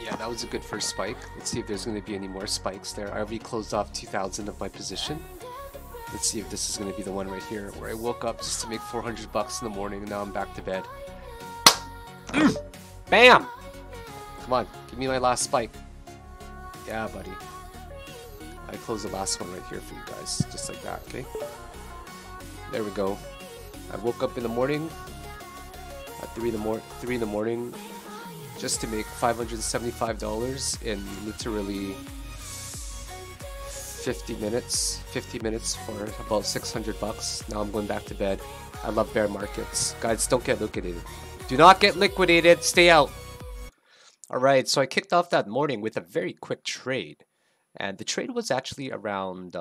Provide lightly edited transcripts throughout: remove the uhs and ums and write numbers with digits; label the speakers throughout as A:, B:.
A: Yeah, that was a good first spike. Let's see if there's going to be any more spikes there. I already closed off 2,000 of my position. Let's see if this is going to be the one right here, where I woke up just to make 400 bucks in the morning and now I'm back to bed. Bam! Come on, give me my last spike. Yeah, buddy. I closed the last one right here for you guys, just like that, okay? There we go. I woke up in the morning at 3 in the morning just to make $575 in literally 50 minutes. 50 minutes for about 600 bucks. Now I'm going back to bed. I love bear markets. Guys, don't get liquidated. Do not get liquidated. Stay out. Alright, so I kicked off that morning with a very quick trade. And the trade was actually around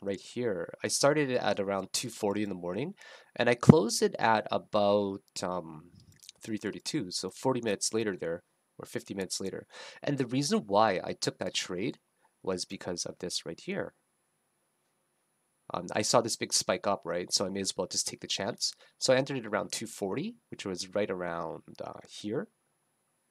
A: right here. I started it at around 2:40 in the morning, and I closed it at about 3:32. So 40 minutes later there, or 50 minutes later. And the reason why I took that trade was because of this right here. I saw this big spike up, right? So I may as well just take the chance. So I entered it around 2:40, which was right around here.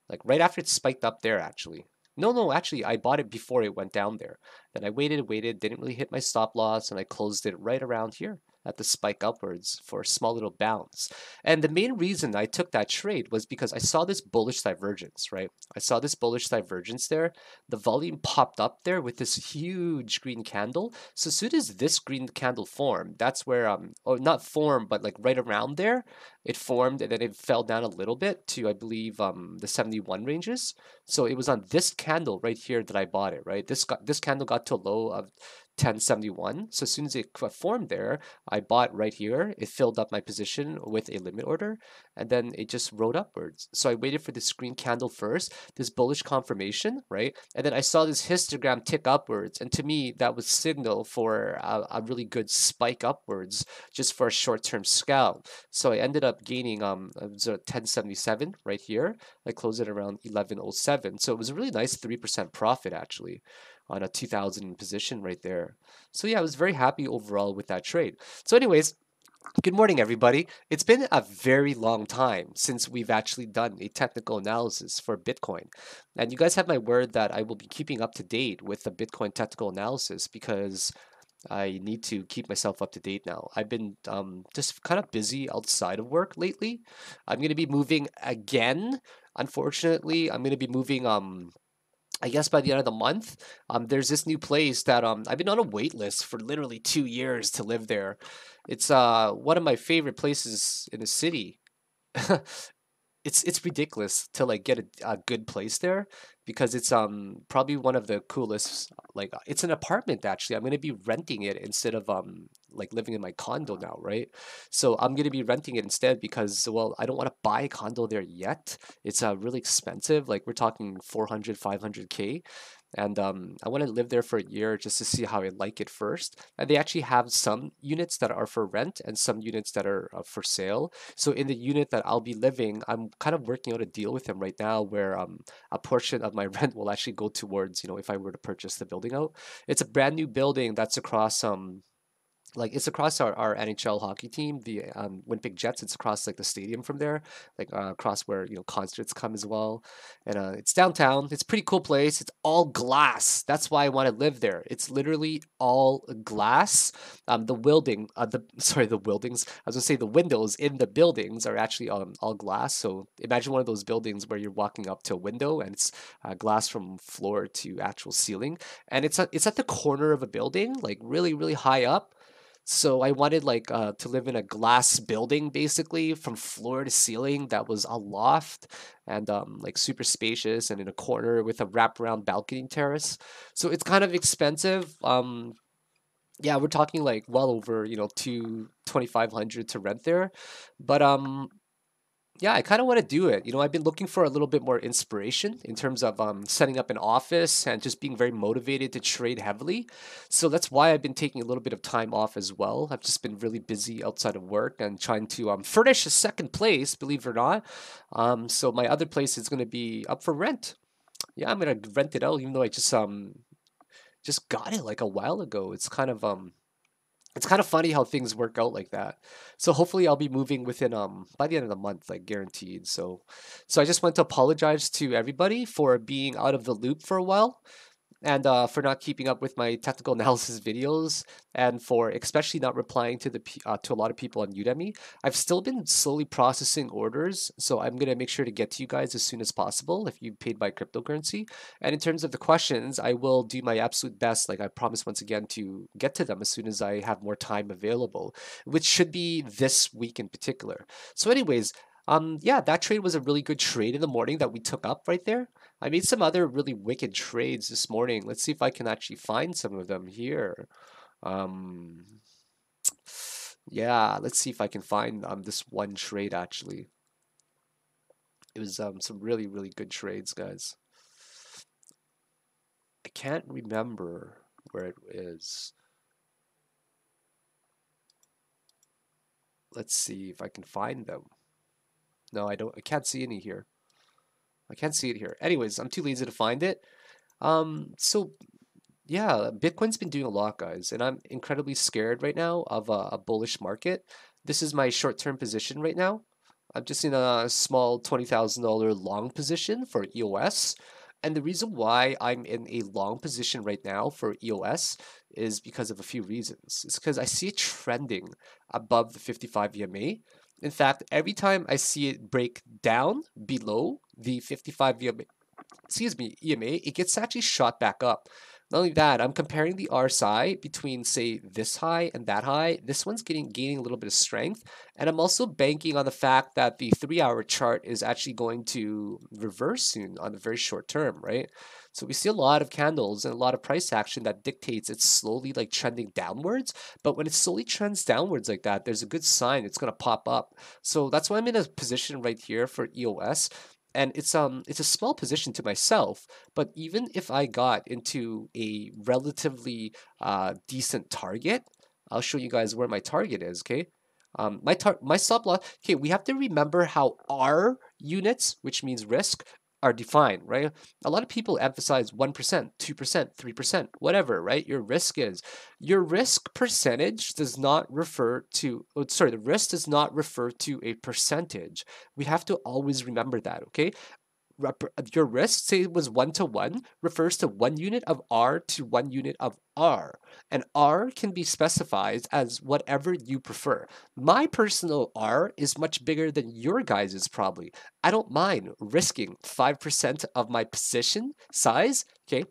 A: Like right after it spiked up there, actually. No, actually, I bought it before it went down there. Then I waited, didn't really hit my stop loss, and I closed it right around here at the spike upwards for a small little bounce. And the main reason I took that trade was because I saw this bullish divergence, right? I saw this bullish divergence there. The volume popped up there with this huge green candle. So as soon as this green candle formed, that's where, or not formed, but like right around there, it formed and then it fell down a little bit to, I believe, the 71 ranges. So it was on this candle right here that I bought it, right? This candle got to a low of 1071. So as soon as it formed there, I bought right here. It filled up my position with a limit order, and then it just rode upwards. So I waited for this green candle first, this bullish confirmation, right? And then I saw this histogram tick upwards, and to me, that was signal for a really good spike upwards just for a short-term scalp. So I ended up gaining it was 1077 right here. I closed it around 1107. So it was a really nice 3% profit actually on a 2000 position right there. So yeah, I was very happy overall with that trade. So anyways, good morning everybody. It's been a very long time since we've actually done a technical analysis for Bitcoin. And you guys have my word that I will be keeping up to date with the Bitcoin technical analysis because I need to keep myself up to date now. I've been just kind of busy outside of work lately. I'm going to be moving again. Unfortunately, I'm going to be moving I guess by the end of the month. There's this new place that I've been on a wait list for literally 2 years to live there. It's one of my favorite places in the city. It's ridiculous to like get a good place there because it's probably one of the coolest, like it's an apartment actually. I'm gonna be renting it instead of like living in my condo now, right? So I'm gonna be renting it instead because, well, I don't want to buy a condo there yet. It's really expensive, like we're talking 400 500K, and I want to live there for a year just to see how I like it first. And they actually have some units that are for rent and some units that are for sale. So in the unit that I'll be living, I'm kind of working out a deal with them right now where a portion of my rent will actually go towards, if I were to purchase the building out. It's a brand new building that's across like it's across our NHL hockey team, the Winnipeg Jets. It's across like the stadium from there, like across where concerts come as well, and it's downtown. It's a pretty cool place. It's all glass. That's why I want to live there. It's literally all glass. The building, the sorry, the buildings. I was gonna say the windows in the buildings are actually all glass. So imagine one of those buildings where you're walking up to a window and it's glass from floor to actual ceiling, and it's at the corner of a building, like really really high up. So I wanted like to live in a glass building basically from floor to ceiling that was a loft and like super spacious and in a corner with a wraparound balcony terrace. So it's kind of expensive. Yeah, we're talking like well over, two 2,500 to rent there. But yeah, I kind of want to do it. I've been looking for a little bit more inspiration in terms of setting up an office and just being very motivated to trade heavily. So that's why I've been taking a little bit of time off as well. I've just been really busy outside of work and trying to furnish a second place, believe it or not. So my other place is going to be up for rent. Yeah, I'm going to rent it out, even though I just got it like a while ago. It's kind of It's kind of funny how things work out like that. So hopefully I'll be moving within by the end of the month, like guaranteed. So I just want to apologize to everybody for being out of the loop for a while, and for not keeping up with my technical analysis videos, and for especially not replying to to a lot of people on Udemy. I've still been slowly processing orders, so I'm gonna make sure to get to you guys as soon as possible if you paid by cryptocurrency. And in terms of the questions, I will do my absolute best, like I promise once again, to get to them as soon as I have more time available, which should be this week in particular. So, anyways. Yeah, that trade was a really good trade in the morning that we took up right there. I made some other really wicked trades this morning. Let's see if I can actually find some of them here. Um, yeah, let's see if I can find this one trade actually. It was some really, really good trades, guys. I can't remember where it is. Let's see if I can find them. No, I don't. I can't see any here. I can't see it here. Anyways, I'm too lazy to find it. So yeah, Bitcoin's been doing a lot, guys, and I'm incredibly scared right now of a bullish market. This is my short-term position right now. I'm just in a small $20,000 long position for EOS. And the reason why I'm in a long position right now for EOS is because of a few reasons. It's because I see it trending above the 55 EMA. In fact, every time I see it break down below the 55 EMA, EMA, it gets actually shot back up. Not only that, I'm comparing the RSI between, say, this high and that high. This one's gaining a little bit of strength. And I'm also banking on the fact that the 3-hour chart is actually going to reverse soon on the very short term, right? So we see a lot of candles and a lot of price action that dictates it's slowly like trending downwards. But when it slowly trends downwards like that, there's a good sign it's going to pop up. So that's why I'm in a position right here for EOS, and it's a small position to myself, but even if I got into a relatively decent target, I'll show you guys where my target is. Okay, my stop loss. Okay, we have to remember how R units, which means risk, are defined, right? A lot of people emphasize 1%, 2%, 3%, whatever, right? Your risk is. Your risk percentage does not refer to, oh, sorry, the risk does not refer to a percentage. We have to always remember that, okay? Your risk, say it was 1 to 1, refers to 1 unit of R to 1 unit of R. And R can be specified as whatever you prefer. My personal R is much bigger than your guys's probably. I don't mind risking 5% of my position size, okay,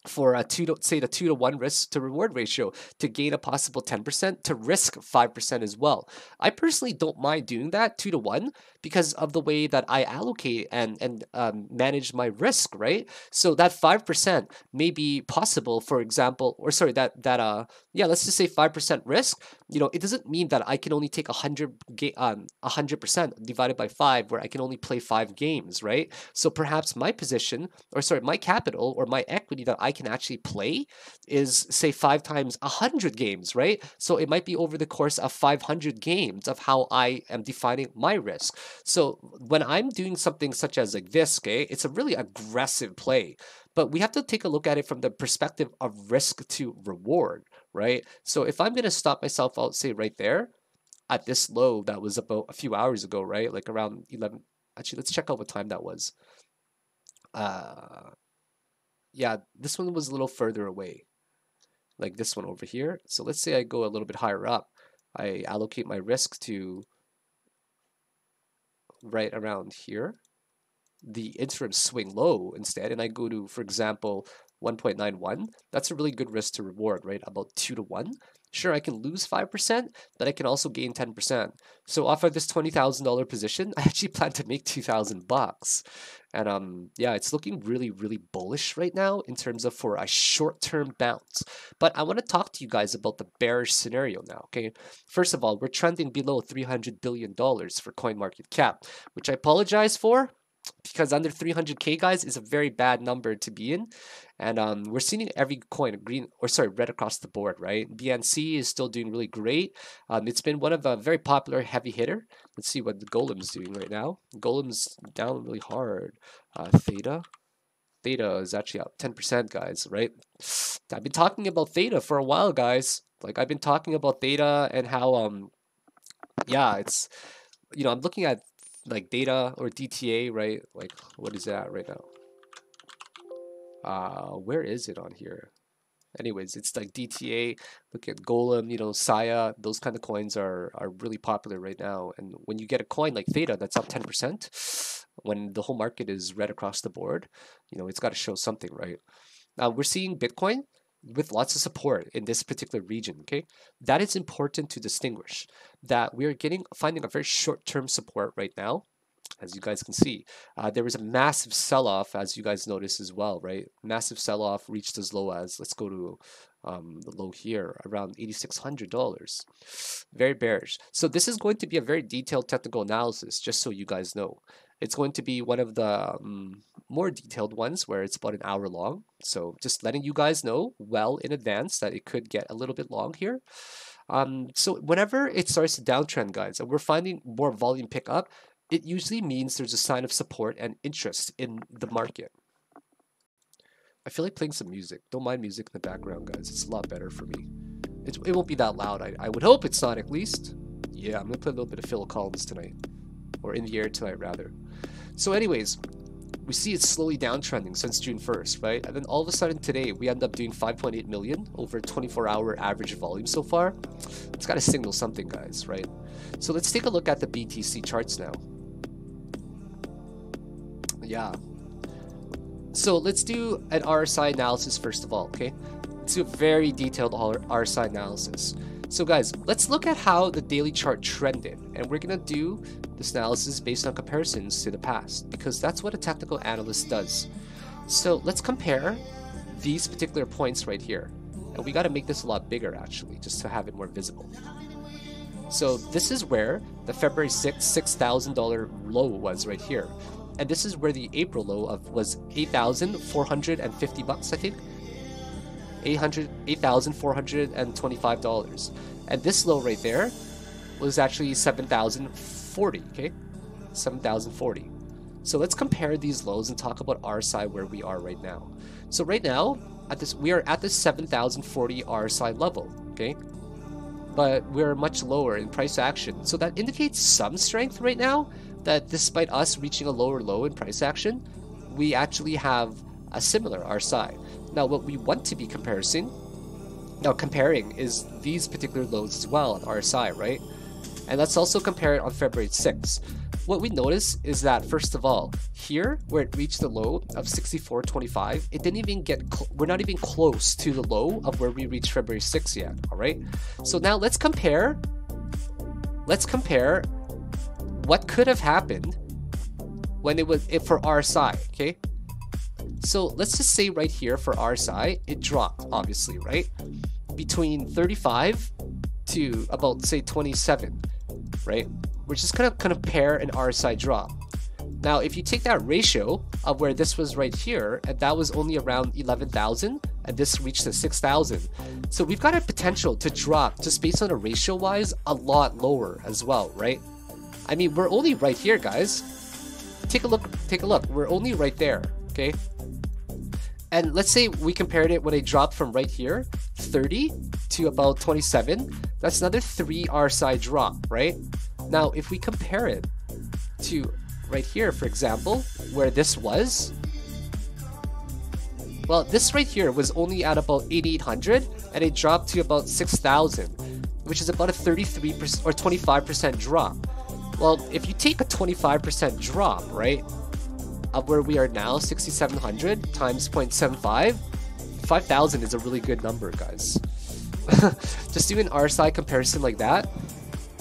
A: for a say the 2 to 1 risk to reward ratio to gain a possible 10%, to risk 5% as well. I personally don't mind doing that 2 to 1 because of the way that I allocate and manage my risk, right? So that 5% may be possible, for example, or sorry, yeah, let's just say 5% risk. You know, it doesn't mean that I can only take 100% divided by 5, where I can only play 5 games, right? So perhaps my position, or sorry, my capital or my equity that I can actually play is, say, 5 times 100 games, right? So it might be over the course of 500 games of how I am defining my risk. So when I'm doing something such as like this, okay, it's a really aggressive play. But we have to take a look at it from the perspective of risk to reward, right? So if I'm going to stop myself out, say right there at this low that was about a few hours ago, right? Like around 11. Actually, let's check out what time that was. Uh, yeah, this one was a little further away, like this one over here. So let's say I go a little bit higher up. I allocate my risk to right around here, the interim swing low instead, and I go to, for example, 1.91, that's a really good risk to reward, right? About 2 to 1. Sure, I can lose 5%, but I can also gain 10%. So off of this $20,000 position, I actually plan to make 2,000 bucks. And yeah, it's looking really, really bullish right now in terms of for a short-term bounce. But I want to talk to you guys about the bearish scenario now, okay? First of all, we're trending below $300 billion for CoinMarketCap, which I apologize for, because under 300K, guys, is a very bad number to be in. And we're seeing every coin green, or sorry, red across the board, right? BNC is still doing really great. It's been one of a very popular heavy hitter. Let's see what the Golem's doing right now. Golem's down really hard. Theta. Theta is actually up 10%, guys, right? I've been talking about Theta for a while, guys. Like I've been talking about data and how yeah, it's I'm looking at like data or DTA, right? Like what is that right now? Where is it on here? Anyways, it's like DTA. Look at Golem, Saya. Those kind of coins are really popular right now. And when you get a coin like Theta that's up 10%, when the whole market is red across the board, it's got to show something, right? Now we're seeing Bitcoin with lots of support in this particular region. Okay, that is important to distinguish that we are finding a very short-term support right now. As you guys can see, there was a massive sell-off, as you guys notice as well, right? Massive sell-off reached as low as, let's go to the low here, around $8,600. Very bearish. So this is going to be a very detailed technical analysis, just so you guys know. It's going to be one of the more detailed ones where it's about an hour long. So just letting you guys know well in advance that it could get a little bit long here. So whenever it starts to downtrend, guys, and we're finding more volume pick up, it usually means there's a sign of support and interest in the market. I feel like playing some music. Don't mind music in the background, guys. It's a lot better for me. It won't be that loud. I would hope it's not, at least. Yeah, I'm going to play a little bit of Phil Collins tonight. Or In the Air tonight, rather. So anyways, we see it's slowly downtrending since June 1st, right? And then all of a sudden today, we end up doing 5.8 million over 24-hour average volume so far. It's got to signal something, guys, right? So let's take a look at the BTC charts now. Yeah. So let's do an RSI analysis first of all, okay? Let's do a very detailed RSI analysis. So guys, let's look at how the daily chart trended, and we're gonna do this analysis based on comparisons to the past, because that's what a technical analyst does. So let's compare these particular points right here, and we got to make this a lot bigger actually, just to have it more visible. So this is where the February 6th $6,000 low was right here. And this is where the April low was $8,450, I think. $8,425. And this low right there was actually $7,040, okay? $7,040. So let's compare these lows and talk about RSI where we are right now. So right now, we are at the 7,040 RSI level, okay? But we're much lower in price action. So that indicates some strength right now, that despite us reaching a lower low in price action, we actually have a similar RSI. Now, what we want to be comparing is these particular lows as well on RSI, right? And let's also compare it on February 6th. What we notice is that, first of all, here where it reached the low of 64.25, it didn't even we're not even close to the low of where we reached February 6th yet, all right? So now let's compare what could have happened when it was for RSI, okay? So let's just say right here for RSI, it dropped, obviously, right? Between 35 to about, say, 27, right? We're just gonna compare an RSI drop. Now, if you take that ratio of where this was right here, and that was only around 11,000, and this reached the 6,000. So we've got a potential to drop, just based on a ratio-wise, a lot lower as well, right? I mean, we're only right here, guys. Take a look. We're only right there, okay? And let's say we compared it when it dropped from right here, 30 to about 27. That's another 3 RSI drop, right? Now, if we compare it to right here, for example, where this was, well, this right here was only at about 8,800, and it dropped to about 6,000, which is about a 33% or 25% drop. Well, if you take a 25% drop, right, of where we are now, 6,700 times 0.75, 5,000 is a really good number, guys. Just doing an RSI comparison like that,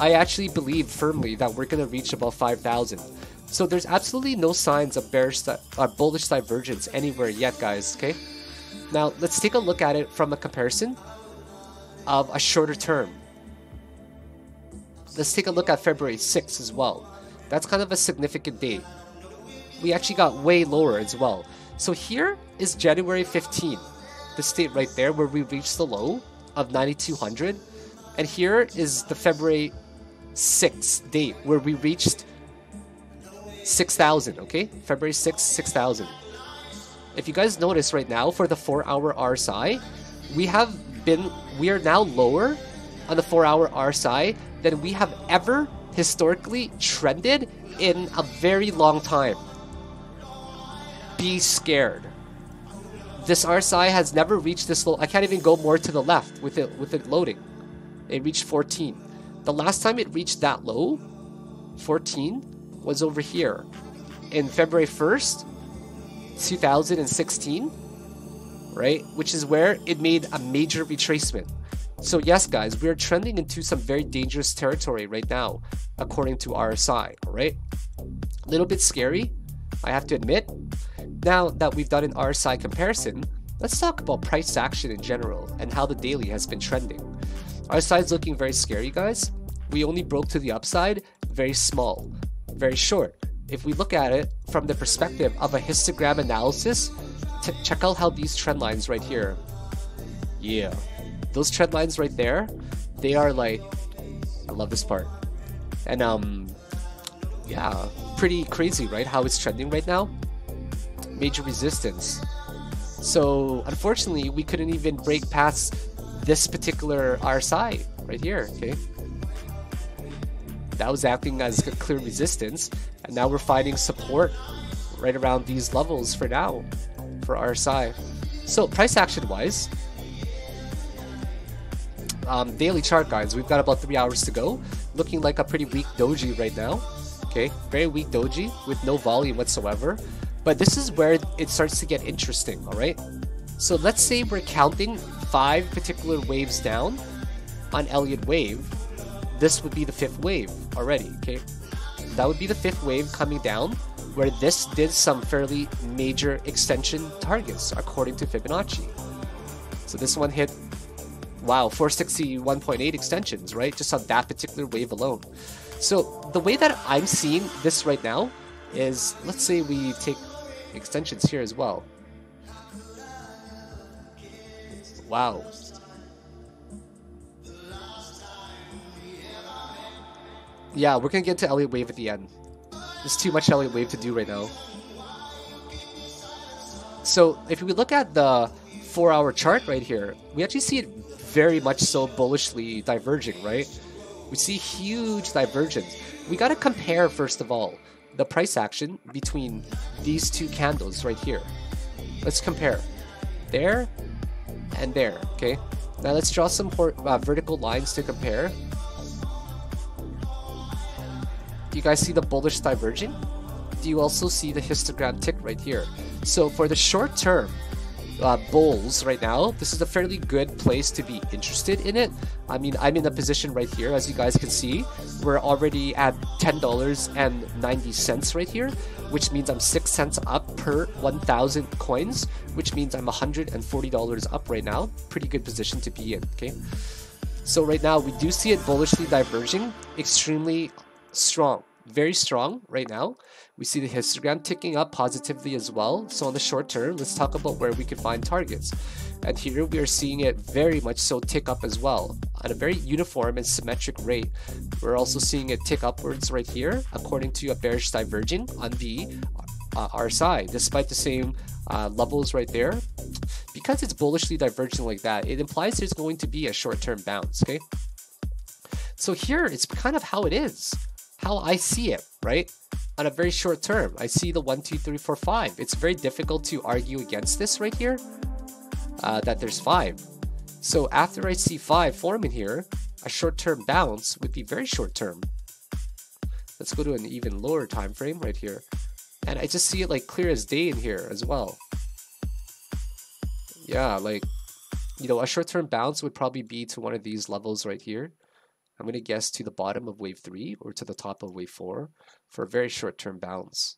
A: I actually believe firmly that we're going to reach about 5,000. So there's absolutely no signs of bullish divergence anywhere yet, guys, okay? Now, let's take a look at it from a comparison of a shorter term. Let's take a look at February 6th as well. That's kind of a significant date. We actually got way lower as well. So here is January 15th, the state right there where we reached the low of 9,200. And here is the February 6th date where we reached 6,000, okay? February 6th, 6,000. If you guys notice right now, for the 4-hour RSI, we have we are now lower on the 4-hour RSI than we have ever historically trended in a very long time. Be scared. This RSI has never reached this low. I can't even go more to the left with it loading. It reached 14. The last time it reached that low, 14, was over here in February 1st, 2016, right? Which is where it made a major retracement. So yes, guys, we're trending into some very dangerous territory right now, according to RSI, right? A little bit scary, I have to admit. Now that we've done an RSI comparison, let's talk about price action in general and how the daily has been trending. RSI is looking very scary, guys. We only broke to the upside, very small, very short. If we look at it from the perspective of a histogram analysis, check out how these trend lines right here. Yeah, those trend lines right there, they are like, I love this part. And yeah, pretty crazy, right? How it's trending right now. Major resistance. So unfortunately, we couldn't even break past this particular RSI right here, okay? That was acting as a clear resistance, and now we're finding support right around these levels for now, for RSI. So price action wise, daily chart, guys, we've got about 3 hours to go. Looking like a pretty weak doji right now, okay? Very weak doji with no volume whatsoever. But this is where it starts to get interesting, all right? So let's say we're counting 5 particular waves down on Elliot wave. This would be the 5th wave already, okay? That would be the 5th wave coming down, where this did some fairly major extension targets according to Fibonacci. So this one hit, wow, 461.8 extensions, right? Just on that particular wave alone. So the way that I'm seeing this right now is, let's say we take extensions here as well. Wow. Yeah, we're gonna get to Elliot wave at the end. There's too much Elliot wave to do right now. So if we look at the 4-hour chart right here, we actually see it very much so bullishly diverging, right? We see huge divergence. We gotta compare, first of all, the price action between these two candles right here. Let's compare. There and there, okay? Now let's draw some vertical lines to compare. Do you guys see the bullish diverging? Do you also see the histogram tick right here? So for the short term bulls right now, this is a fairly good place to be interested in it. I mean, I'm in a position right here, as you guys can see. We're already at $10.90 right here, which means I'm 6 cents up per 1,000 coins, which means I'm $140 up right now. Pretty good position to be in, okay? So right now, we do see it bullishly diverging, extremely strong, very strong right now. We see the histogram ticking up positively as well. So on the short term, let's talk about where we can find targets. And here we are seeing it very much so tick up as well at a very uniform and symmetric rate. We're also seeing it tick upwards right here according to a bearish diverging on the RSI, despite the same levels right there. Because it's bullishly diverging like that, it implies there's going to be a short-term bounce, okay? So here, it's kind of how it is, how I see it, right? On a very short term, I see the 1, 2, 3, 4, 5. It's very difficult to argue against this right here, that there's 5. So after I see 5 forming here, a short-term bounce would be very short-term. Let's go to an even lower time frame right here. And I just see it like clear as day in here as well. Yeah, like, you know, a short-term bounce would probably be to one of these levels right here. I'm going to guess to the bottom of wave 3 or to the top of wave 4 for a very short-term bounce.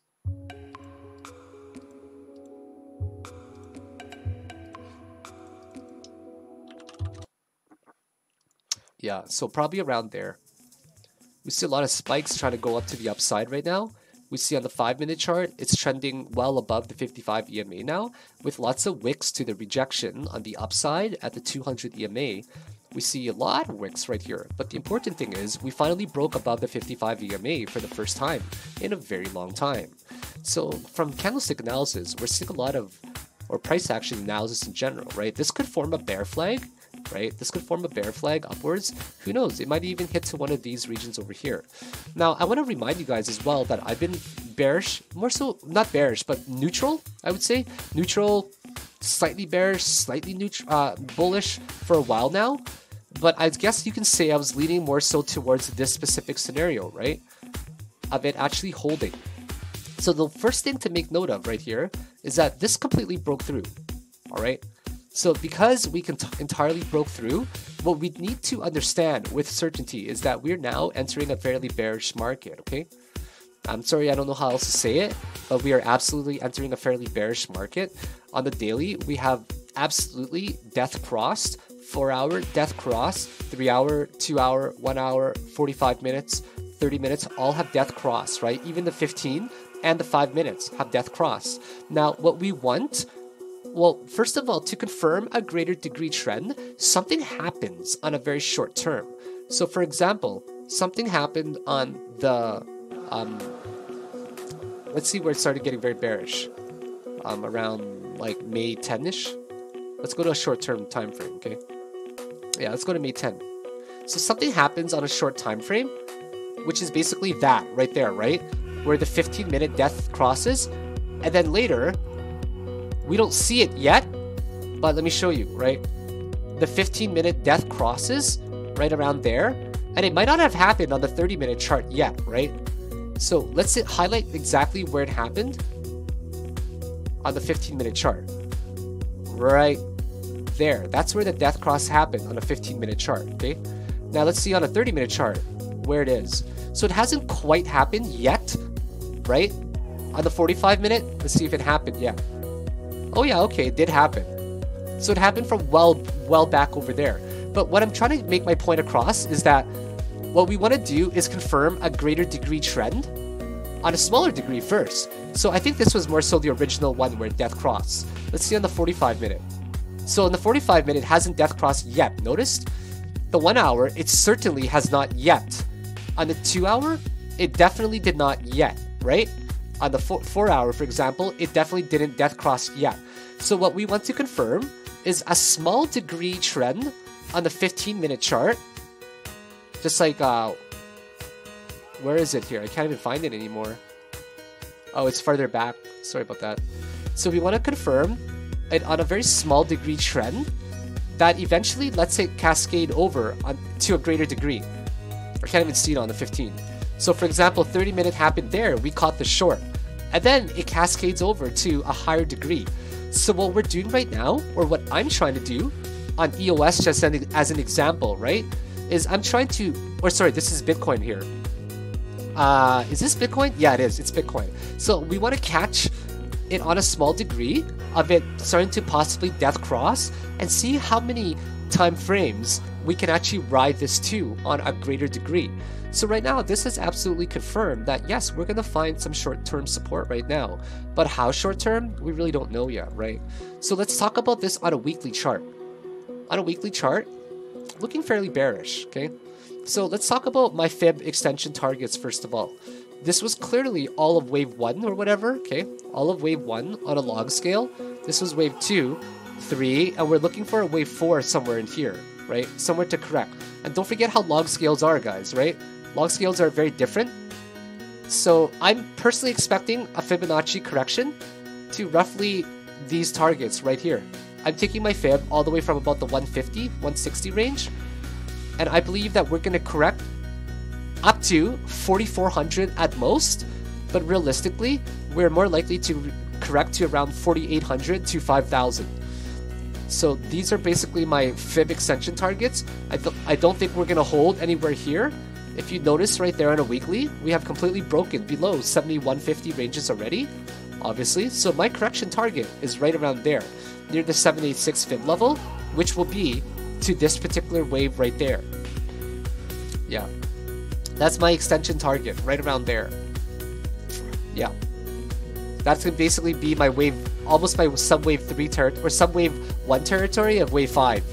A: Yeah, so probably around there. We see a lot of spikes trying to go up to the upside right now. We see on the 5-minute chart, it's trending well above the 55 EMA now, with lots of wicks to the rejection on the upside at the 200 EMA. We see a lot of wicks right here, but the important thing is we finally broke above the 55 EMA for the first time in a very long time. So from candlestick analysis, we're seeing a lot of, or price action analysis in general, right? This could form a bear flag right? This could form a bear flag upwards. Who knows? It might even hit to one of these regions over here. Now, I want to remind you guys as well that I've been bearish, more so not bearish, but neutral, I would say. Neutral, slightly bearish, slightly bullish for a while now. But I guess you can say I was leaning more so towards this specific scenario, right? Of it actually holding. So the first thing to make note of right here is that this completely broke through, all right? So because we entirely broke through, what we need to understand with certainty is that we're now entering a fairly bearish market, okay? I'm sorry, I don't know how else to say it, but we are absolutely entering a fairly bearish market. On the daily, we have absolutely death crossed, 4-hour death cross, 3-hour, 2-hour, 1 hour, 45 minutes, 30 minutes, all have death cross, right? Even the 15 and the 5 minutes have death cross. Now, what we want, well, first of all, to confirm a greater degree trend, something happens on a very short term. So for example, something happened on the, let's see where it started getting very bearish, around like May 10-ish. Let's go to a short-term time frame, okay? Yeah, let's go to May 10. So something happens on a short time frame, which is basically that right there, right? Where the 15-minute death crosses, and then later, we don't see it yet, but let me show you, right? The 15-minute death crosses right around there, and it might not have happened on the 30-minute chart yet, right? So let's highlight exactly where it happened on the 15-minute chart. Right there. That's where the death cross happened on a 15-minute chart, okay? Now let's see on a 30-minute chart where it is. So it hasn't quite happened yet, right? On the 45-minute, let's see if it happened yet. Oh yeah, okay, it did happen. So it happened from well back over there. But what I'm trying to make my point across is that what we want to do is confirm a greater degree trend on a smaller degree first. So I think this was more so the original one where death crossed. Let's see on the 45-minute. So in the 45-minute, it hasn't death crossed yet. Noticed? The 1 hour, it certainly has not yet. On the 2 hour, it definitely did not yet, right? On the 4 hour, for example, it definitely didn't death cross yet. So what we want to confirm is a small degree trend on the 15-minute chart. Just like, where is it here? I can't even find it anymore. Oh, it's farther back. Sorry about that. So we want to confirm it on a very small degree trend that eventually lets it cascade over to a greater degree. I can't even see it on the 15. So for example, 30-minute happened there. We caught the short. And then it cascades over to a higher degree. So what we're doing right now, or what I'm trying to do on EOS just as an example, right, is I'm trying to, or sorry, this is Bitcoin here. Is this Bitcoin? Yeah, it is. It's Bitcoin. So we want to catch it on a small degree of it starting to possibly death cross and see how many time frames we can actually ride this to on a greater degree. So right now, this has absolutely confirmed that yes, we're going to find some short-term support right now. But how short-term? We really don't know yet, right? So let's talk about this on a weekly chart. On a weekly chart, looking fairly bearish, okay? So let's talk about my fib extension targets first of all. This was clearly all of wave 1 or whatever, okay? All of wave 1 on a log scale. This was wave 2, 3, and we're looking for a wave 4 somewhere in here, right? Somewhere to correct. And don't forget how log scales are, guys, right? Log scales are very different. So I'm personally expecting a Fibonacci correction to roughly these targets right here. I'm taking my fib all the way from about the 150, 160 range. And I believe that we're going to correct up to 4,400 at most. But realistically, we're more likely to correct to around 4,800 to 5,000. So these are basically my fib extension targets. I don't think we're going to hold anywhere here. If you notice right there on a weekly, we have completely broken below 7150 ranges already, obviously. So my correction target is right around there, near the 786 fib level, which will be to this particular wave right there. Yeah, that's my extension target, right around there. Yeah, that's gonna basically be my wave, almost my sub-wave 3 territory, or sub-wave 1 territory of wave 5.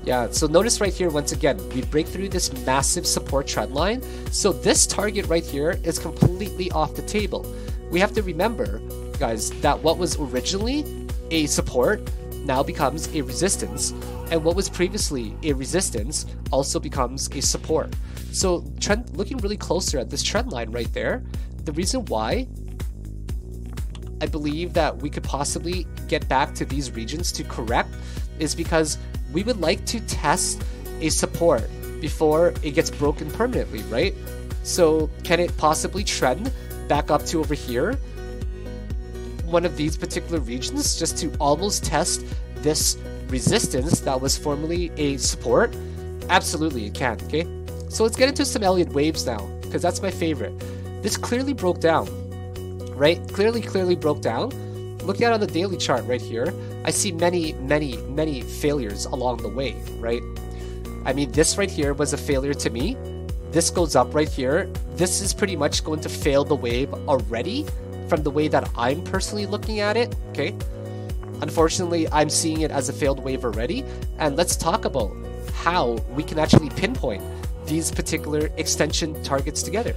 A: Yeah, so notice right here, once again, we break through this massive support trend line. So this target right here is completely off the table. We have to remember, guys, that what was originally a support now becomes a resistance, and what was previously a resistance also becomes a support. So trend, looking really closer at this trend line right there, the reason why I believe that we could possibly get back to these regions to correct is because we would like to test a support before it gets broken permanently, right? So can it possibly trend back up to over here, one of these particular regions, just to almost test this resistance that was formerly a support? Absolutely it can. Okay, so let's get into some Elliott waves now, because that's my favorite. This clearly broke down, right? Clearly broke down. Looking at it on the daily chart right here, I see many failures along the way, right? I mean, this right here was a failure to me. This goes up right here. This is pretty much going to fail the wave already from the way that I'm personally looking at it, okay? Unfortunately, I'm seeing it as a failed wave already. And let's talk about how we can actually pinpoint these particular extension targets together.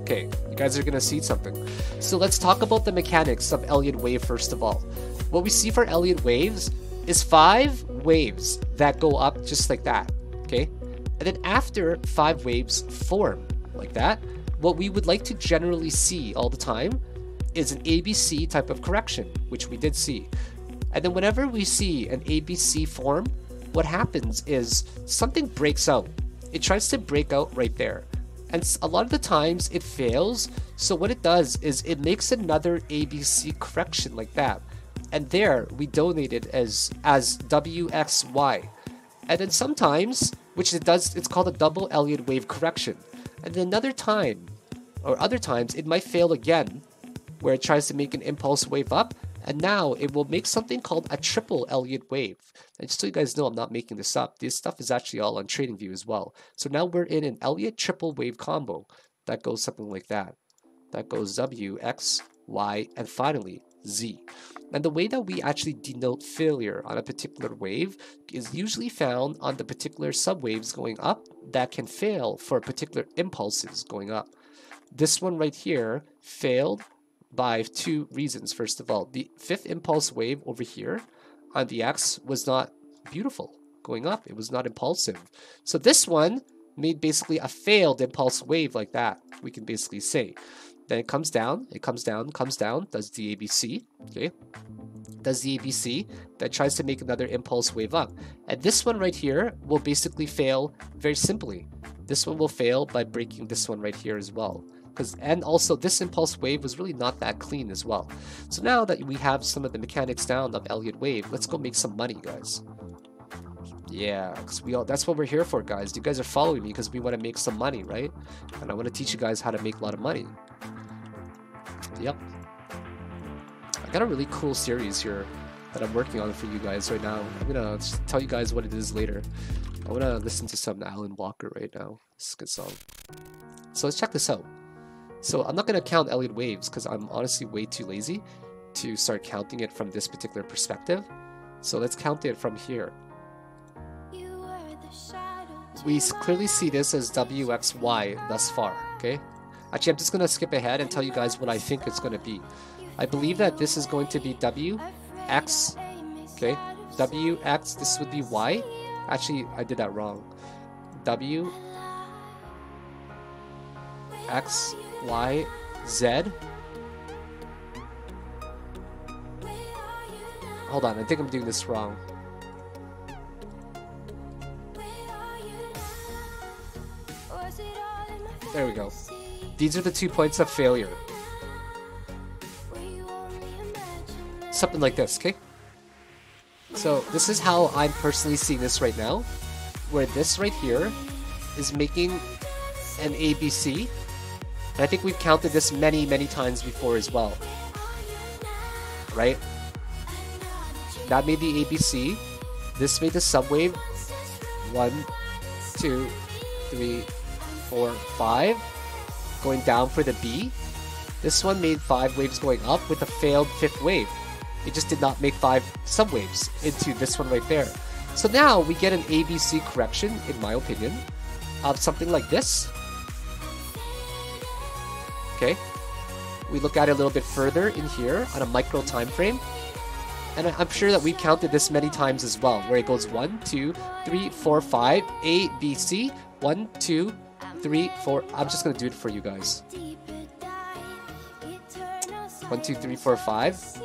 A: Okay, you guys are gonna see something. So let's talk about the mechanics of Elliott wave first of all. What we see for Elliott waves is 5 waves that go up just like that, okay? And then after 5 waves form like that, what we would like to generally see all the time is an ABC type of correction, which we did see. And then whenever we see an ABC form, what happens is something breaks out. It tries to break out right there. And a lot of the times it fails. So what it does is it makes another ABC correction like that. And there we donate it as WXY. And then sometimes, which it does, it's called a double Elliott wave correction. And then another time, or other times, it might fail again, where it tries to make an impulse wave up. And now it will make something called a triple Elliott wave. And just so you guys know, I'm not making this up. This stuff is actually all on TradingView as well. So now we're in an Elliott triple wave combo that goes something like that. That goes W, X, Y, and finally Z. And the way that we actually denote failure on a particular wave is usually found on the particular subwaves going up that can fail for particular impulses going up. This one right here failed by 2 reasons. First of all, the 5th impulse wave over here on the X was not beautiful going up. It was not impulsive. So this one made basically a failed impulse wave like that, we can basically say. Then it comes down, comes down, does the ABC, okay? Does the ABC, that tries to make another impulse wave up. And this one right here will basically fail very simply. This one will fail by breaking this one right here as well. And also this impulse wave was really not that clean as well. So now that we have some of the mechanics down of Elliott wave, let's go make some money, guys. Yeah, because that's what we're here for, guys. You guys are following me because we want to make some money, right? And I want to teach you guys how to make a lot of money. Yep. I got a really cool series here that I'm working on for you guys right now. I'm gonna tell you guys what it is later. I want to listen to some Alan Walker right now. This is a good song. So let's check this out. So I'm not going to count Elliott waves because I'm honestly way too lazy to start counting it from this particular perspective. So let's count it from here. We clearly see this as WXY thus far, okay? Actually, I'm just going to skip ahead and tell you guys what I think it's going to be. I believe that this is going to be WX, okay? WX, this would be Y. Actually, I did that wrong. W, X, Y, Z. Hold on, I think I'm doing this wrong. There we go. These are the 2 points of failure. Something like this, okay? So this is how I'm personally seeing this right now, where this right here is making an ABC. And I think we've counted this many times before as well. Right? That made the ABC. This made the subwave. 1, 2, 3, 4, 5. Going down for the B. This one made 5 waves going up with a failed 5th wave. It just did not make 5 subwaves into this one right there. So now we get an ABC correction, in my opinion, of something like this. Okay, we look at it a little bit further in here on a micro time frame. And I'm sure that we counted this many times as well, where it goes 1, 2, 3, 4, 5, A, B, C, 1, 2, 3, 4. I'm just gonna do it for you guys. 1, 2, 3, 4, 5.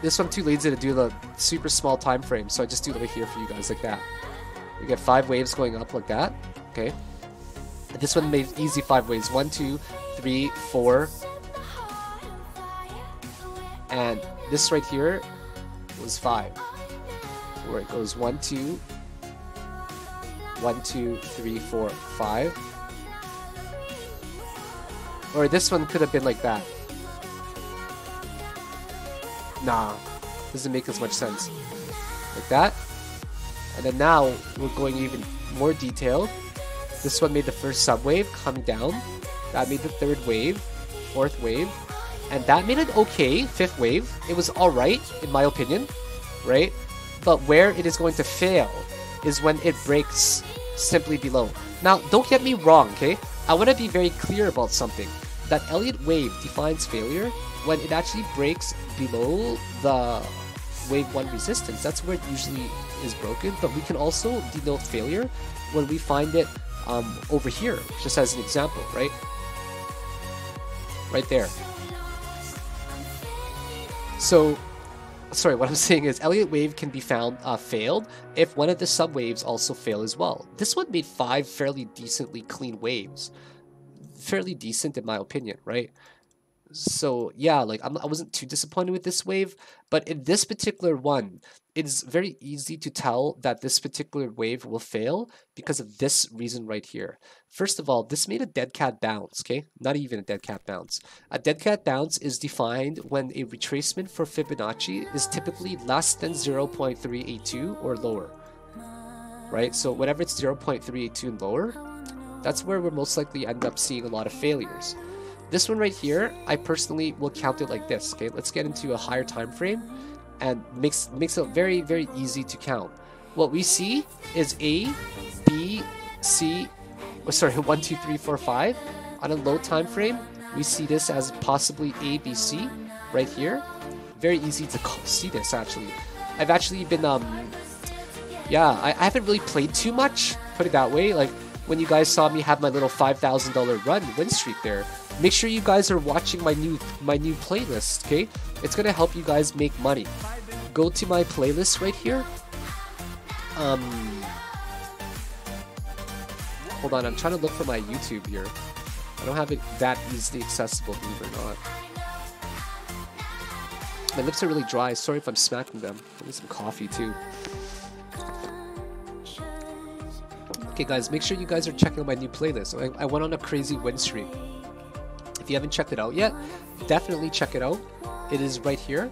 A: This one too lazy to do the super small time frame, so I just do it over here for you guys like that. We get 5 waves going up like that. Okay. This one made easy 5 waves. 1, 2, 3, 4. And this right here was 5. Where it goes 1, 2, 1, 2, 3, 4, 5. Or this one could have been like that. Nah, doesn't make as much sense. Like that. And then now we're going even more detailed. This one made the first subwave coming down. That made the 3rd wave, 4th wave, and that made it okay, 5th wave. It was alright, in my opinion, right? But where it is going to fail is when it breaks simply below. Now, don't get me wrong, okay? I want to be very clear about something. That Elliot wave defines failure when it actually breaks below the wave 1 resistance. That's where it usually is broken, but we can also denote failure when we find it over here, just as an example, right? Right there. So, sorry, what I'm saying is Elliot wave can be found failed if one of the subwaves also fail as well. This one made 5 fairly decently clean waves. Fairly decent in my opinion, right? So yeah, like I wasn't too disappointed with this wave, but in this particular one, it's very easy to tell that this particular wave will fail because of this reason right here. First of all, this made a dead cat bounce, okay? Not even a dead cat bounce. A dead cat bounce is defined when a retracement for Fibonacci is typically less than 0.382 or lower, right? So whenever it's 0.382 and lower, that's where we'll most likely end up seeing a lot of failures. This one right here, I personally will count it like this, okay? Let's get into a higher time frame and makes it very, very easy to count. What we see is A, B, C, 1, 2, 3, 4, 5. On a low time frame, we see this as possibly A, B, C right here. Very easy to see this actually. I've actually been, yeah, I haven't really played too much, put it that way. Like when you guys saw me have my little $5,000 win streak there. Make sure you guys are watching my new playlist, okay? It's gonna help you guys make money. Go to my playlist right here. Hold on, I'm trying to look for my YouTube here. I don't have it that easily accessible, believe it or not. My lips are really dry. Sorry if I'm smacking them. I need some coffee too. Okay, guys, make sure you guys are checking out my new playlist. I went on a crazy win streak. If you haven't checked it out yet, definitely check it out. It is right here.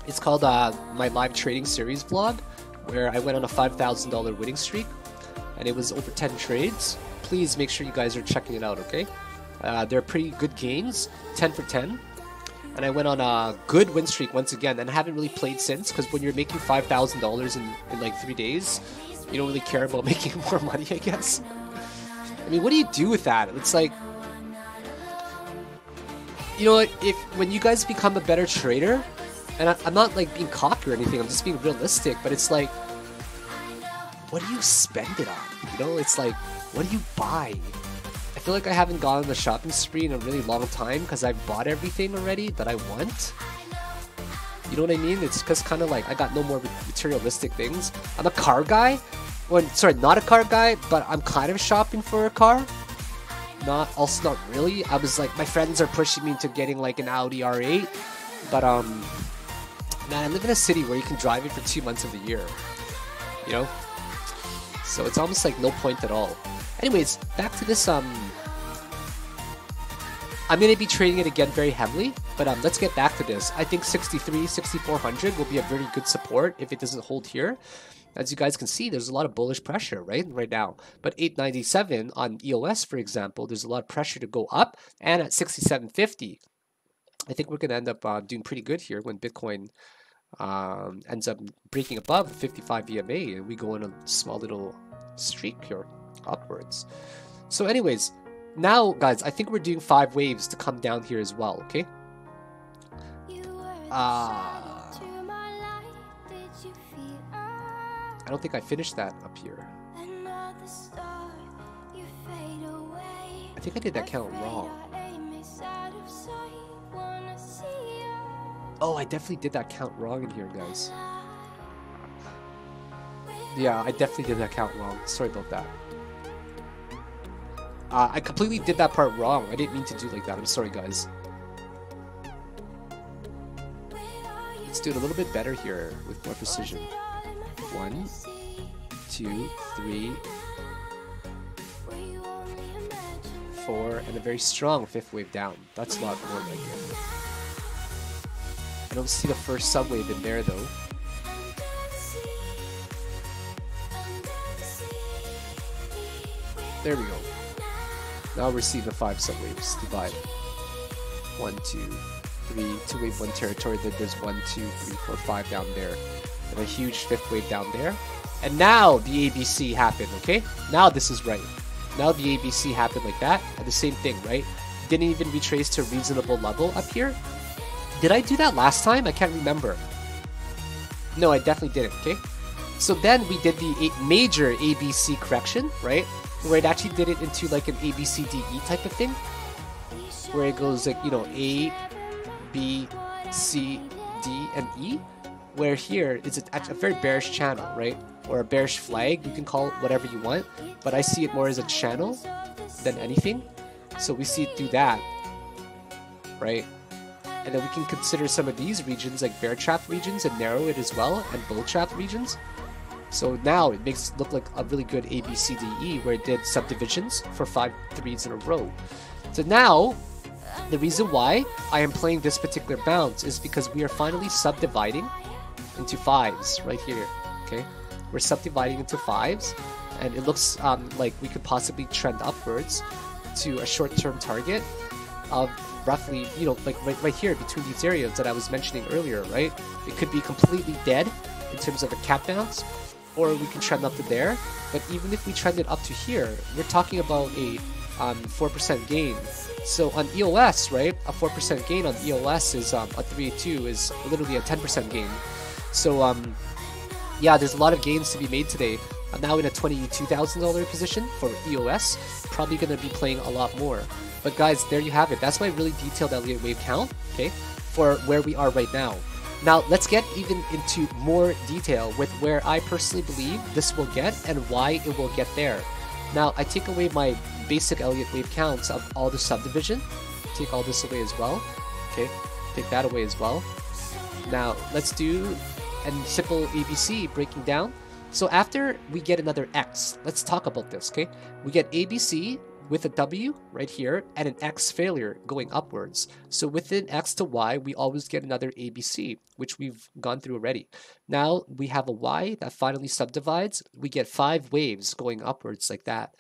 A: It's called my live trading series vlog, where I went on a $5,000 winning streak, and it was over 10 trades. Please make sure you guys are checking it out, okay? They're pretty good games, 10 for 10. And I went on a good win streak once again, and I haven't really played since, because when you're making $5,000 in like 3 days, you don't really care about making more money, I guess. I mean, what do you do with that? It's like, you know what, when you guys become a better trader, and I'm not like being cocky or anything, I'm just being realistic, but it's like, what do you spend it on? You know, it's like, what do you buy? I feel like I haven't gone on a shopping spree in a really long time because I've bought everything already that I want. You know what I mean? It's just kind of like I got no more materialistic things. I'm a car guy. Well, sorry, not a car guy, but I'm kind of shopping for a car. Not really. I was like, my friends are pushing me into getting like an Audi R8, but man, I live in a city where you can drive it for 2 months of the year, you know, so it's almost like no point at all. Anyways, back to this. I'm gonna be trading it again very heavily, but let's get back to this. I think 6,400 will be a very good support if it doesn't hold here. As you guys can see, there's a lot of bullish pressure right now. But 897 on EOS, for example, there's a lot of pressure to go up. And at 6750, I think we're going to end up doing pretty good here when Bitcoin ends up breaking above 55 EMA, and we go on a small little streak here upwards. So anyways, now guys, I think we're doing 5 waves to come down here as well, okay? I don't think I finished that up here. I think I did that count wrong. Oh, I definitely did that count wrong in here, guys. Yeah, I definitely did that count wrong. Sorry about that. I completely did that part wrong. I didn't mean to do like that. I'm sorry, guys. Let's do it a little bit better here with more precision. 1, 2, 3, 4, and a very strong 5th wave down. That's a lot more right here. I don't see the first subwave in there though. There we go. Now we're seeing the 5 subwaves divide. 1, 2, 3, 2 wave 1 territory, then there's 1, 2, 3, 4, 5 down there. And a huge 5th wave down there. And now the ABC happened, okay? Now this is right. Now the ABC happened like that, and the same thing, right? Didn't even retrace to a reasonable level up here. Did I do that last time? I can't remember. No, I definitely didn't, okay? So then we did the major ABC correction, right? Where it actually did it into like an ABCDE type of thing. Where it goes like, you know, A, B, C, D, and E. Where here is a very bearish channel, right? Or a bearish flag, you can call it whatever you want. But I see it more as a channel than anything. So we see it do that, right? And then we can consider some of these regions like bear trap regions and narrow it as well, and bull trap regions. So now it makes it look like a really good ABCDE where it did subdivisions for 5 threes in a row. So now, the reason why I am playing this particular bounce is because we are finally subdividing into 5s right here, okay? We're subdividing into 5s, and it looks like we could possibly trend upwards to a short-term target of roughly, you know, like right here between these areas that I was mentioning earlier, right? It could be completely dead in terms of a cap bounce, or we can trend up to there. But even if we trend it up to here, we're talking about a 4% gain. So on EOS, right, a 4% gain on EOS is a 3-2 is literally a 10% gain. So yeah, there's a lot of gains to be made today. I'm now in a $22,000 position for EOS, probably going to be playing a lot more. But guys, there you have it. That's my really detailed Elliot wave count, okay, for where we are right now. Now, let's get even into more detail with where I personally believe this will get and why it will get there. Now, I take away my basic Elliot wave counts of all the subdivision. Take all this away as well, okay? Take that away as well. Now, let's do a simple ABC breaking down. So after we get another X, let's talk about this, okay? We get ABC with a W right here and an X failure going upwards. So within X to Y, we always get another ABC, which we've gone through already. Now we have a Y that finally subdivides. We get 5 waves going upwards like that.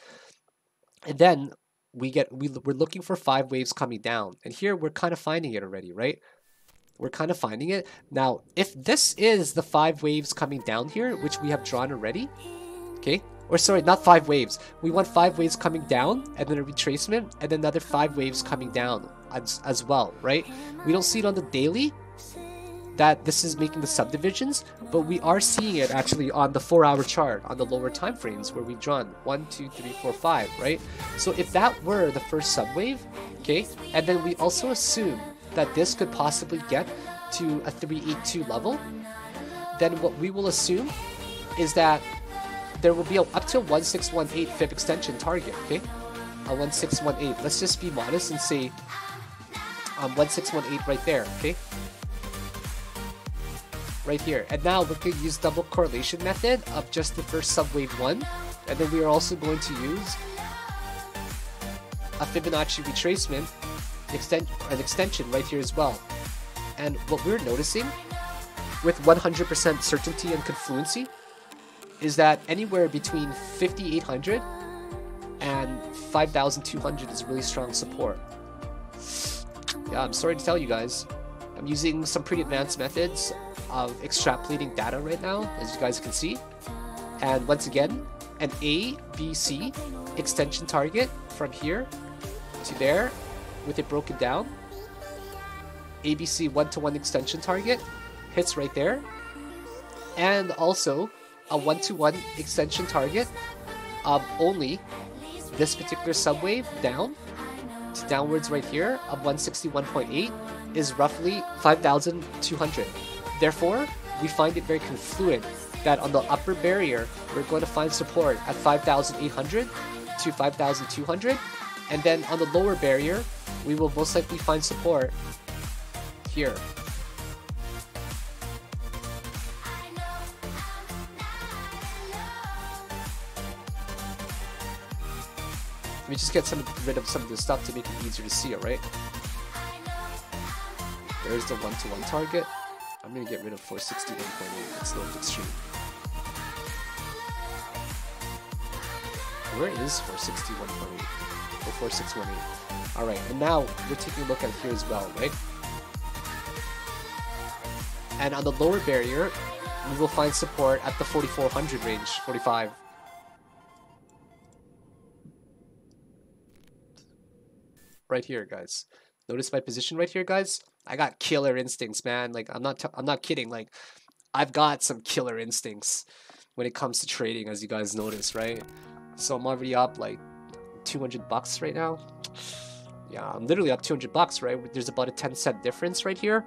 A: And then we're looking for 5 waves coming down. And here we're kind of finding it already, right? We're kind of finding it. Now, if this is the 5 waves coming down here, which we have drawn already, okay? Or sorry, not 5 waves. We want 5 waves coming down, and then a retracement, and then another 5 waves coming down as well, right? We don't see it on the daily that this is making the subdivisions, but we are seeing it actually on the 4-hour chart, on the lower time frames where we've drawn 1, 2, 3, 4, 5, right? So if that were the first subwave, okay, and then we also assume that this could possibly get to a 382 level, then what we will assume is that there will be up to a 1618 fib extension target, okay? A 1618. Let's just be modest and say 1618 right there, okay? Right here. And now we're going to use double correlation method of just the first subwave 1. And then we are also going to use a Fibonacci retracement an extension right here as well. And what we're noticing with 100% certainty and confluency is that anywhere between 5,800 and 5,200 is really strong support. Yeah, I'm sorry to tell you guys. I'm using some pretty advanced methods of extrapolating data right now, as you guys can see. And once again, an A, B, C extension target from here to there with it broken down. ABC 1-to-1 extension target hits right there. And also a 1-to-1 extension target of only this particular subwave down to downwards right here of 161.8 is roughly 5,200. Therefore, we find it very confluent that on the upper barrier, we're going to find support at 5,800 to 5,200. And then on the lower barrier, we will most likely find support here. Let me just get rid of some of this stuff to make it easier to see, alright? There's the 1-to-1 target. I'm gonna get rid of 461.8. It's a little extreme. Where is 461.8? Or 4618? Alright, and now we're taking a look at here as well, right? And on the lower barrier, we will find support at the 4400 range, 45. Right here, guys. Notice my position right here, guys. I got killer instincts, man. Like I'm not kidding. Like I've got some killer instincts when it comes to trading, as you guys notice, right? So I'm already up like 200 bucks right now. Yeah, I'm literally up 200 bucks, right? There's about a 10-cent difference right here.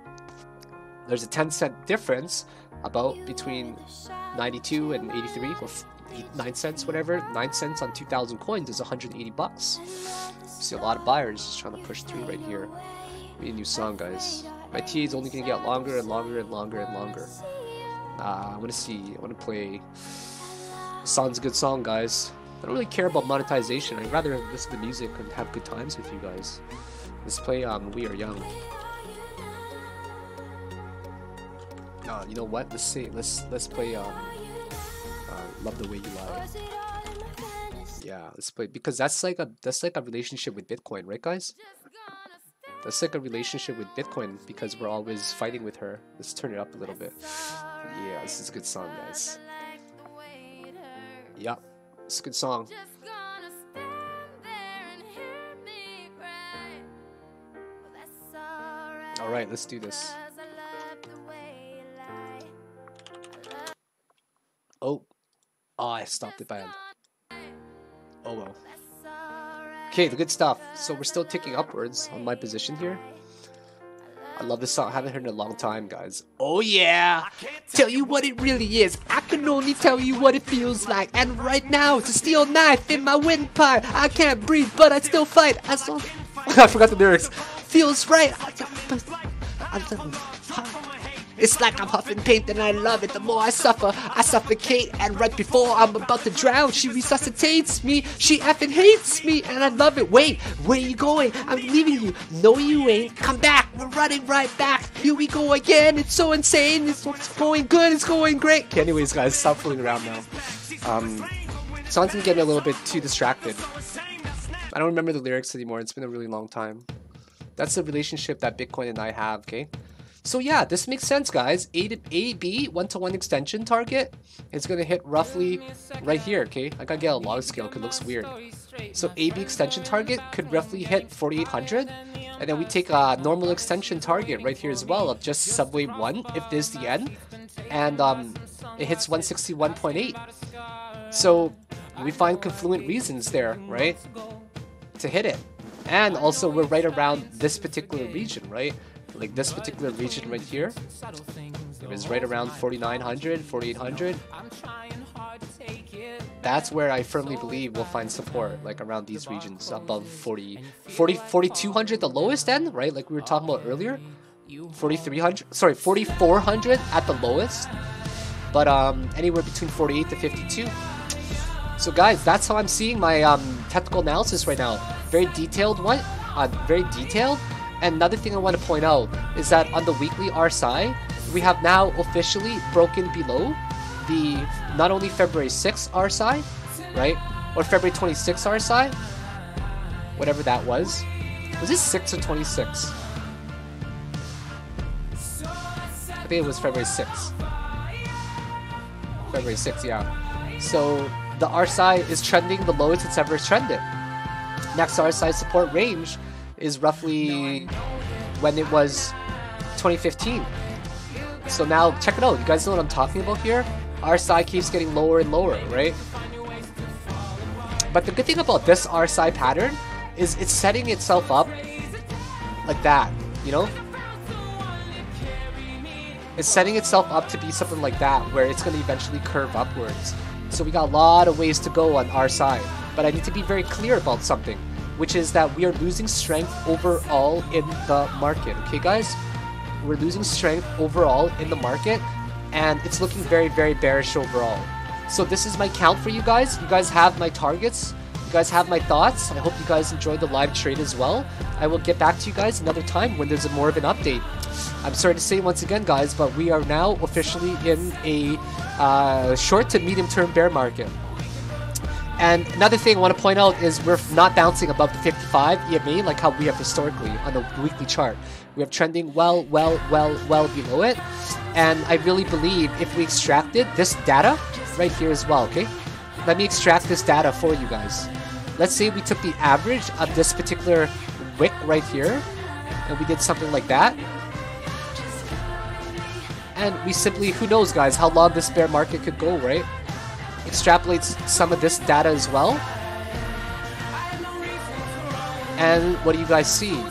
A: There's a 10-cent difference about between 92 and 83, or 9 cents, whatever. 9 cents on 2,000 coins is 180 bucks. See a lot of buyers just trying to push through right here. Need a new song, guys. My tea is only gonna get longer and longer and longer and longer. I want to play. Song's a good song, guys. I don't really care about monetization. I'd rather listen to music and have good times with you guys. Let's play We Are Young. You know what? Let's play Love the Way You Lie. Yeah, let's play, because that's like a relationship with Bitcoin, right, guys? That's like a relationship with Bitcoin because we're always fighting with her. Let's turn it up a little bit. Yeah, this is a good song, guys. Yeah, it's a good song. All right, let's do this. Oh, I stopped it by hand. Oh well. Okay, the good stuff. So we're still ticking upwards on my position here. I love this song. I haven't heard it in a long time, guys. Oh yeah! Tell you what it really is. I can only tell you what it feels like. And right now, it's a steel knife in my windpipe. I can't breathe, but I still fight. I forgot the lyrics. Feels right. It's like I'm huffing paint and I love it. The more I suffer, I suffocate. And right before I'm about to drown, she resuscitates me. She effing hates me and I love it. Wait, where you going? I'm leaving you. No, you ain't. Come back. We're running right back. Here we go again. It's so insane. It's going good. It's going great. Okay, anyways, guys, stop fooling around now. Song's been getting a little bit too distracted. I don't remember the lyrics anymore. It's been a really long time. That's the relationship that Bitcoin and I have, okay? So yeah, this makes sense, guys. AB 1-to-1 extension target is gonna hit roughly right here, okay? I gotta get a log scale because it looks weird. So AB extension target could roughly hit 4,800, and then we take a normal extension target right here as well of just subway 1 if this is the end, and it hits 161.8. So we find confluent reasons there, right, to hit it. And also we're right around this particular region, right? Like this particular region right here, it was right around 4,900, 4,800. That's where I firmly believe we'll find support, like around these regions above 4,200 the lowest end, right? Like we were talking about earlier. 4,300, sorry, 4,400 at the lowest, but anywhere between 48 to 52. So guys, that's how I'm seeing my technical analysis right now. Very detailed one, very detailed. And another thing I want to point out is that on the weekly RSI, we have now officially broken below the not only February 6th RSI, right? Or February 26th RSI, whatever that was. Was it 6 or 26? I think it was February 6th. February 6th, yeah. So the RSI is trending the lowest it's ever trended. Next RSI support range is roughly when it was 2015. So now check it out. You guys know what I'm talking about here? RSI keeps getting lower and lower, right? But the good thing about this RSI pattern is it's setting itself up like that, you know? It's setting itself up to be something like that, where it's going to eventually curve upwards. So we got a lot of ways to go on our side. But I need to be very clear about something, which is that we are losing strength overall in the market. Okay, guys? We're losing strength overall in the market, and it's looking very, very bearish overall. So this is my count for you guys. You guys have my targets. You guys have my thoughts. I hope you guys enjoyed the live trade as well. I will get back to you guys another time when there's more of an update. I'm sorry to say once again, guys, but we are now officially in a short to medium term bear market. And another thing I want to point out is we're not bouncing above the 55 EMA like how we have historically on the weekly chart. We have trending well below it. And I really believe if we extracted this data right here as well, okay? Let me extract this data for you guys. Let's say we took the average of this particular wick right here, and we did something like that. And we simply, who knows, guys, how long this bear market could go, right? Extrapolates some of this data as well. And what do you guys see?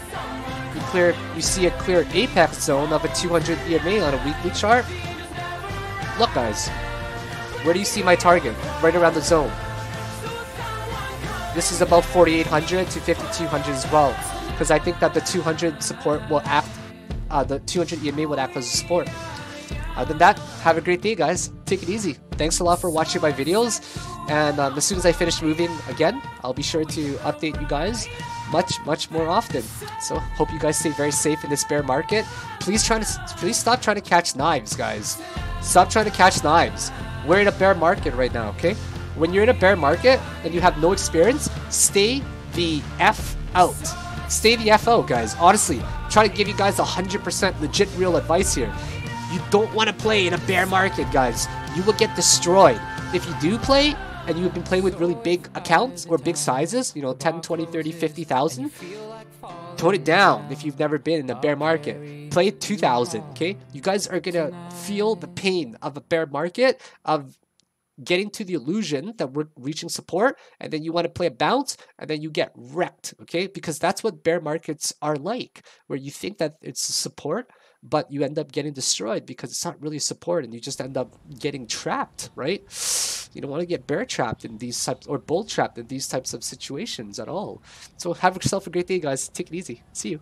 A: You see a clear apex zone of a 200 EMA on a weekly chart. Look, guys, where do you see my target? Right around the zone. This is about 4,800 to 5,200 as well, because I think that the 200 support will act, the 200 EMA will act as a support. Other than that, have a great day, guys. Take it easy. Thanks a lot for watching my videos. And as soon as I finish moving again, I'll be sure to update you guys much more often. So hope you guys stay very safe in this bear market. Please stop trying to catch knives, guys. Stop trying to catch knives. We're in a bear market right now, okay? When you're in a bear market and you have no experience, stay the F out. Stay the F out, guys. Honestly, I'm trying to give you guys 100% legit real advice here. You don't want to play in a bear market, guys. You will get destroyed. If you do play, and you've been playing with really big accounts or big sizes, you know, 10, 20, 30, 50,000, tone it down if you've never been in a bear market. Play 2,000, okay? You guys are going to feel the pain of a bear market, of getting to the illusion that we're reaching support, and then you want to play a bounce, and then you get wrecked, okay? Because that's what bear markets are like, where you think that it's support, but you end up getting destroyed because it's not really support, and you just end up getting trapped, right? You don't want to get bear trapped in these types, or bull trapped in these types of situations at all. So have yourself a great day, guys. Take it easy. See you.